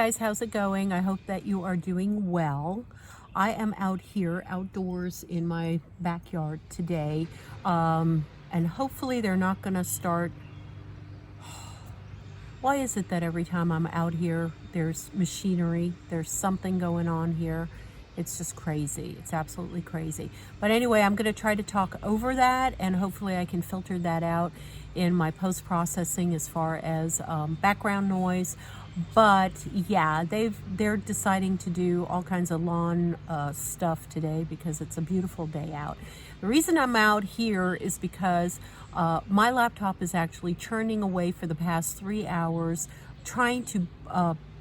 guys, how's it going? I hope that you are doing well. I am out here outdoors in my backyard today, and hopefully they're not going to start. Why is it that every time I'm out here there's machinery, there's something going on here? It's just crazy. It's absolutely crazy. But anyway, I'm going to try to talk over that, and hopefully I can filter that out in my post-processing as far as background noise. But yeah, they're deciding to do all kinds of lawn stuff today because it's a beautiful day out. The reason I'm out here is because my laptop is actually churning away for the past 3 hours trying to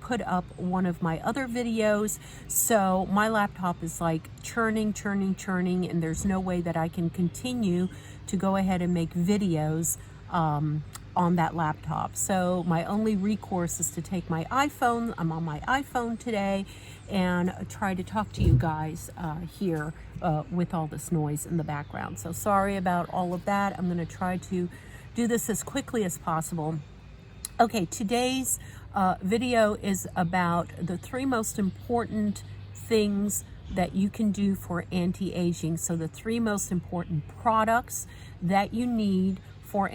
put up one of my other videos. So my laptop is like churning, and there's no way that I can continue to go ahead and make videos on that laptop. So my only recourse is to take my iPhone. I'm on my iPhone today and try to talk to you guys here with all this noise in the background. So sorry about all of that. I'm going to try to do this as quickly as possible. Okay, today's video is about the 3 most important things that you can do for anti-aging. So the 3 most important products that you need for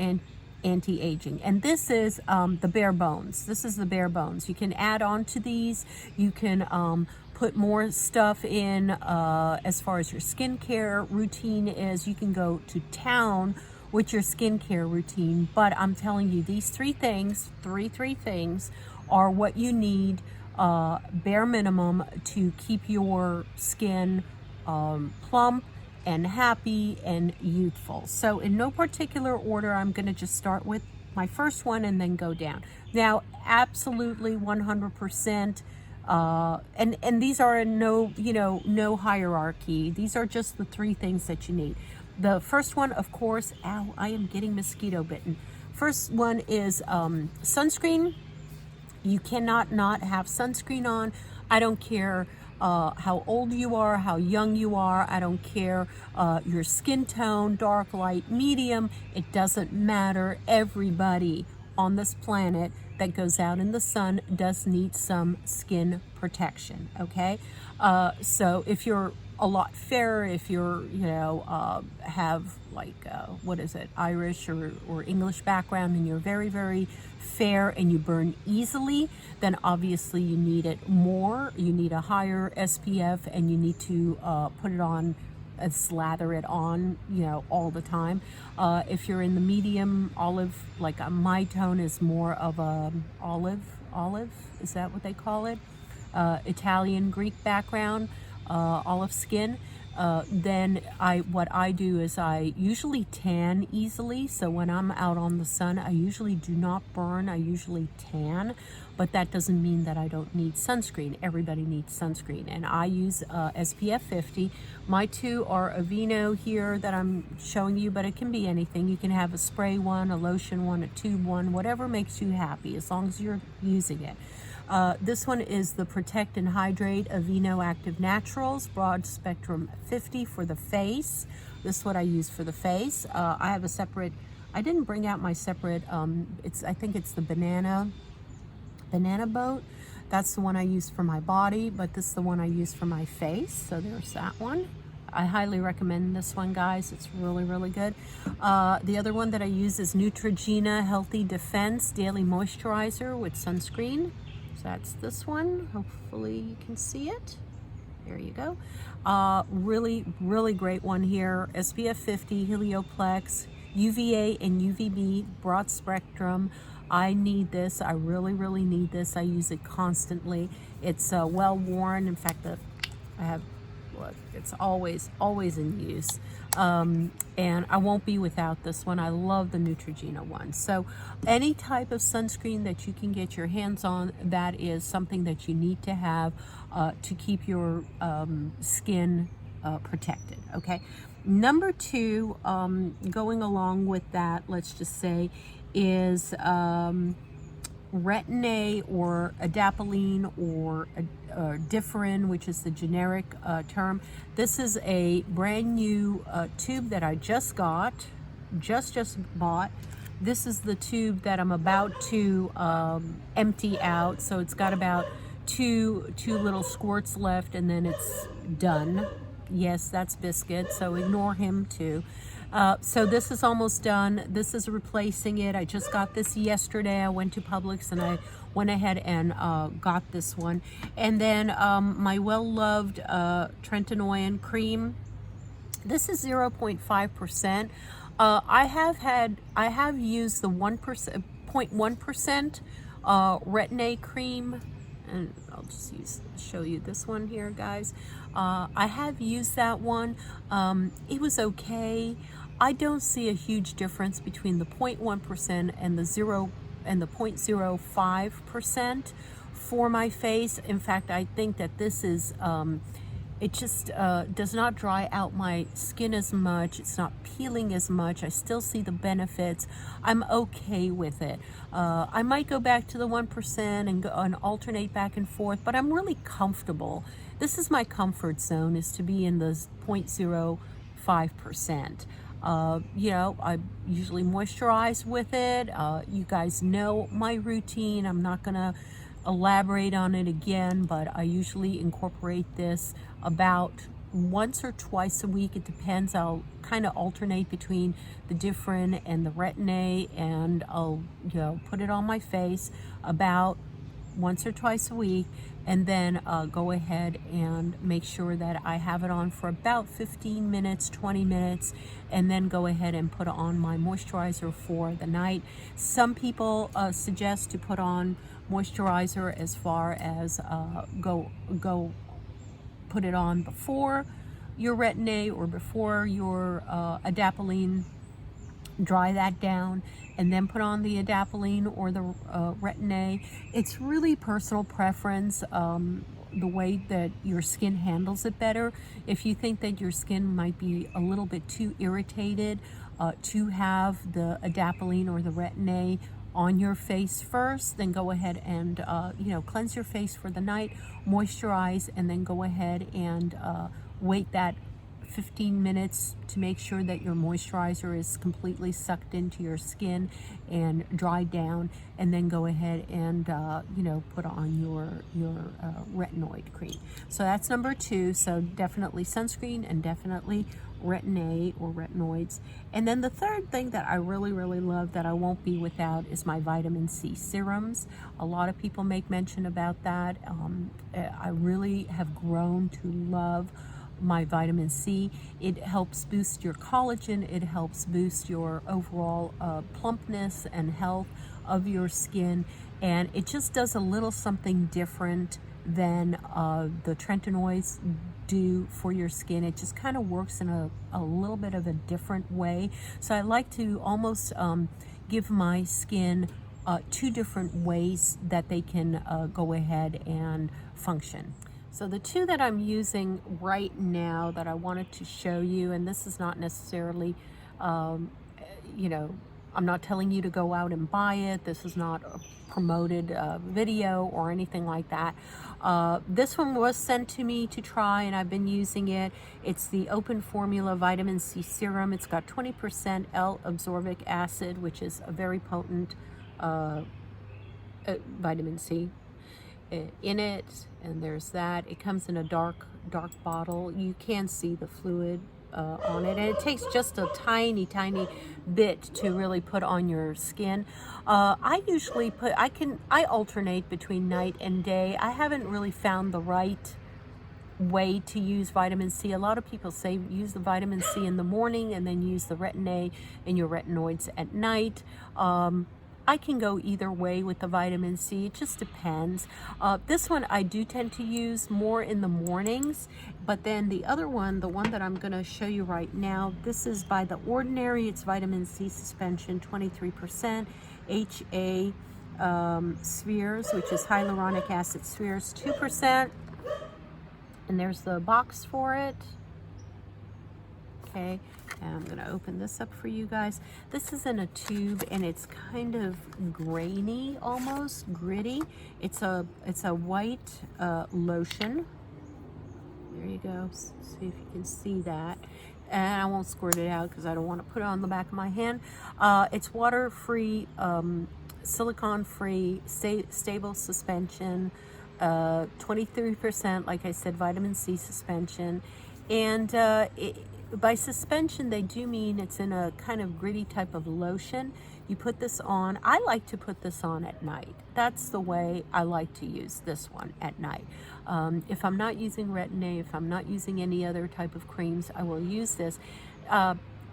anti-aging, and this is the bare bones. This is the bare bones. You can add on to these. You can put more stuff in as far as your skincare routine is. You can go to town with your skincare routine, but I'm telling you, these 3 things, three things are what you need bare minimum to keep your skin plump and happy and youthful. So in no particular order, I'm going to just start with my first one and then go down. Now, absolutely 100%, and these are in no hierarchy. These are just the 3 things that you need. The first one, of course, ow, I am getting mosquito bitten. First one is sunscreen. You cannot not have sunscreen on. I don't care how old you are, how young you are. I don't care your skin tone, dark, light, medium. It doesn't matter. Everybody on this planet that goes out in the sun does need some skin protection, okay? So if you're a lot fairer, if you're, have like, Irish or English background, and you're very, very fair and you burn easily, then obviously you need it more. You need a higher SPF, and you need to put it on, slather it on, all the time. If you're in the medium olive, like my tone is more of a olive, is that what they call it? Italian, Greek background, olive skin. Then what I do is I usually tan easily. So when I'm out on the sun, I usually do not burn. I usually tan, but that doesn't mean that I don't need sunscreen. Everybody needs sunscreen, and I use SPF 50. My 2 are Aveeno here that I'm showing you, but it can be anything. You can have a spray one, a lotion one, a tube one, whatever makes you happy, as long as you're using it. This one is the Protect and Hydrate Aveeno Active Naturals Broad Spectrum 50 for the face. This is what I use for the face. I have a separate, I didn't bring out my separate, I think it's the banana boat. That's the one I use for my body, but this is the one I use for my face. So there's that one. I highly recommend this one, guys. It's really, really good. The other one that I use is Neutrogena Healthy Defense Daily Moisturizer with Sunscreen. So that's this one. Hopefully you can see it. There you go. Really, really great one here. SPF 50, Helioplex, UVA and UVB, broad spectrum. I need this. I really, really need this. I use it constantly. It's well worn. In fact, I have, look, it's always in use. And I won't be without this one. I love the Neutrogena one. So any type of sunscreen that you can get your hands on, that is something that you need to have to keep your skin protected, okay? Number 2, going along with that, let's just say, is Retin A or adapalene or differin, which is the generic term. This is a brand new tube that I just got, just bought. This is the tube that I'm about to empty out. So it's got about two little squirts left, and then it's done. Yes, that's Biscuit, so ignore him too. So this is almost done. This is replacing it. I just got this yesterday. I went to Publix and I went ahead and got this one. And then my well-loved tretinoin cream. This is 0.5%. I have used the 1%, 0.1% Retin A cream, and I'll just show you this one here, guys. I have used that one. It was okay. I don't see a huge difference between the 0.1% and the 0.05% for my face. In fact, I think that this is it just does not dry out my skin as much. It's not peeling as much. I still see the benefits. I'm okay with it. I might go back to the 1% and alternate back and forth, but I'm really comfortable. This is my comfort zone, is to be in the 0.05%. You know, I usually moisturize with it. You guys know my routine. I'm not gonna elaborate on it again, but I usually incorporate this about once or twice a week. It depends. I'll kind of alternate between the different and the Retin A, and I'll, you know, put it on my face about once or twice a week, and then go ahead and make sure that I have it on for about 15 minutes, 20 minutes, and then go ahead and put on my moisturizer for the night. Some people suggest to put on moisturizer as far as go put it on before your Retin A or before your adapalene. Dry that down and then put on the adapalene or the Retin A. It's really personal preference, the way that your skin handles it better. If you think that your skin might be a little bit too irritated to have the adapalene or the Retin A on your face first, then go ahead and you know, cleanse your face for the night, moisturize, and then go ahead and wait that 15 minutes to make sure that your moisturizer is completely sucked into your skin and dried down, and then go ahead and you know, put on your retinoid cream. So that's number 2. So definitely sunscreen and definitely Retin A or retinoids. And then the third thing that I really love that I won't be without is my vitamin C serums. A lot of people make mention about that. I really have grown to love my vitamin C. It helps boost your collagen. It helps boost your overall plumpness and health of your skin, and it just does a little something different than the tretinoids do for your skin. It just kind of works in a little bit of a different way. So I like to almost give my skin 2 different ways that they can go ahead and function. So the 2 that I'm using right now that I wanted to show you, and this is not necessarily, you know, I'm not telling you to go out and buy it. This is not a promoted video or anything like that. This one was sent to me to try, and I've been using it. It's the Open Formula Vitamin C Serum. It's got 20% L-ascorbic acid, which is a very potent vitamin C in it, and there's that. It comes in a dark bottle. You can see the fluid on it, and it takes just a tiny bit to really put on your skin. I usually put, I alternate between night and day. I haven't really found the right way to use vitamin C. A lot of people say use the vitamin C in the morning and then use the Retin A and your retinoids at night. I can go either way with the vitamin C. It just depends. This one I do tend to use more in the mornings, but then the other one, the one that I'm going to show you right now, this is by The Ordinary. It's vitamin C suspension, 23%, HA spheres, which is hyaluronic acid spheres, 2%, and there's the box for it. Okay, and I'm gonna open this up for you guys. This is in a tube, and it's kind of grainy, almost gritty. It's a white lotion. There you go. See if you can see that. And I won't squirt it out because I don't want to put it on the back of my hand. It's water-free, silicone-free, stable suspension. 23%, like I said, vitamin C suspension. And by suspension, they do mean it's in a kind of gritty type of lotion. You put this on. I like to put this on at night. That's the way I like to use this one, at night. If I'm not using Retin A, if I'm not using any other type of creams, I will use this.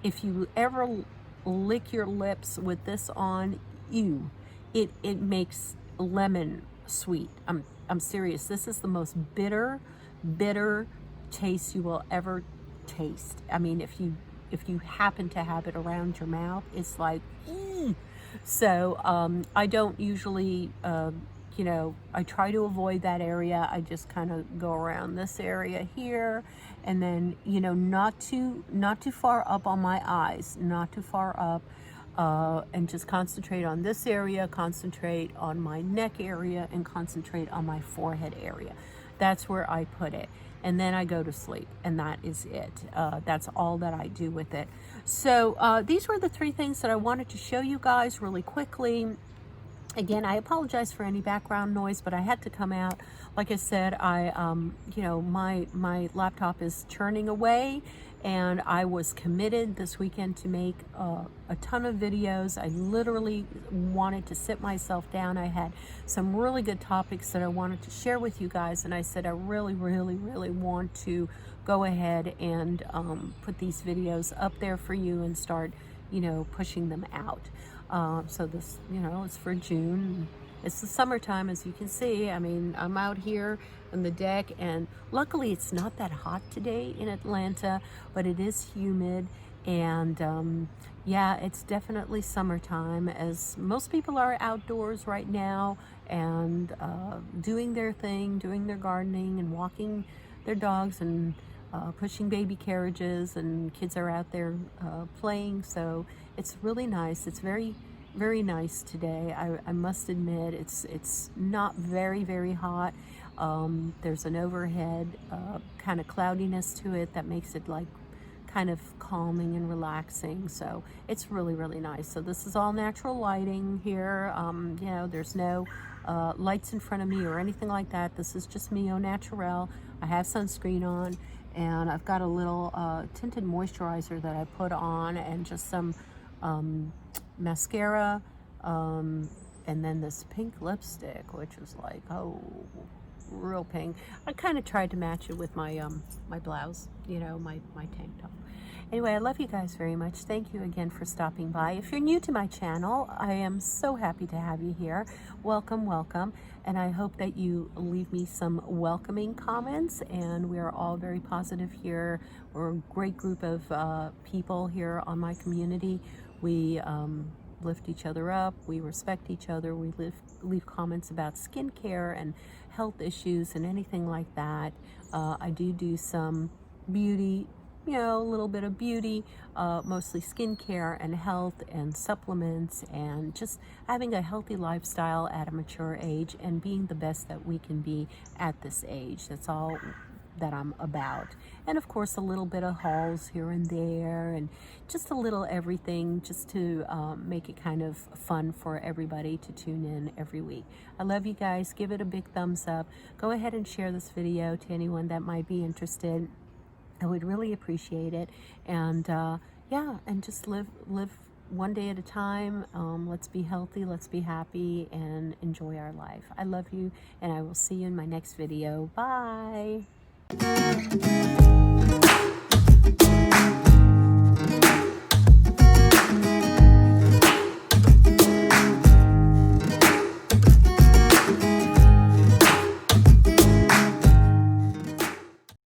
If you ever lick your lips with this on, it makes lemon sweet. I'm serious. This is the most bitter taste you will ever taste. I mean, if you happen to have it around your mouth, it's like, So I don't usually, you know, I try to avoid that area. I just kind of go around this area here, and then, you know, not too far up on my eyes, not too far up. And just concentrate on this area, concentrate on my neck area, and concentrate on my forehead area. That's where I put it. And then I go to sleep, and that is it. That's all that I do with it. So these were the 3 things that I wanted to show you guys really quickly. Again, I apologize for any background noise, but I had to come out. Like I said, you know, my laptop is churning away, and I was committed this weekend to make a ton of videos. I literally wanted to sit myself down. I had some really good topics that I wanted to share with you guys, and I said I really want to go ahead and put these videos up there for you and start, you know, pushing them out. So this, you know, it's for June. It's the summertime, as you can see. I mean, I'm out here on the deck, and luckily it's not that hot today in Atlanta, but it is humid. And yeah, it's definitely summertime, as most people are outdoors right now and doing their thing, doing their gardening and walking their dogs, and pushing baby carriages, and kids are out there playing. So it's really nice. It's very nice today. I must admit, it's not very hot. There's an overhead kind of cloudiness to it that makes it like kind of calming and relaxing. So it's really nice. So this is all natural lighting here. You know, there's no lights in front of me or anything like that. This is just me au naturel. I have sunscreen on, and I've got a little tinted moisturizer that I put on, and just some mascara, and then this pink lipstick, which is like, oh, real pink. I kind of tried to match it with my my blouse, you know, my tank top. Anyway, I love you guys very much. Thank you again for stopping by. If you're new to my channel, I am so happy to have you here. Welcome. And I hope that you leave me some welcoming comments. And we are all very positive here. We're a great group of people here on my community. We lift each other up. We respect each other. We leave comments about skincare and health issues and anything like that. I do some beauty, you know, a little bit of beauty, mostly skincare and health and supplements, and just having a healthy lifestyle at a mature age and being the best that we can be at this age. That's all that I'm about. And of course, a little bit of hauls here and there, and just a little everything, just to make it kind of fun for everybody to tune in every week. I love you guys. Give it a big thumbs up. Go ahead and share this video to anyone that might be interested. I would really appreciate it. And yeah, and just live one day at a time. Let's be healthy, let's be happy, and enjoy our life. I love you, and I will see you in my next video. Bye.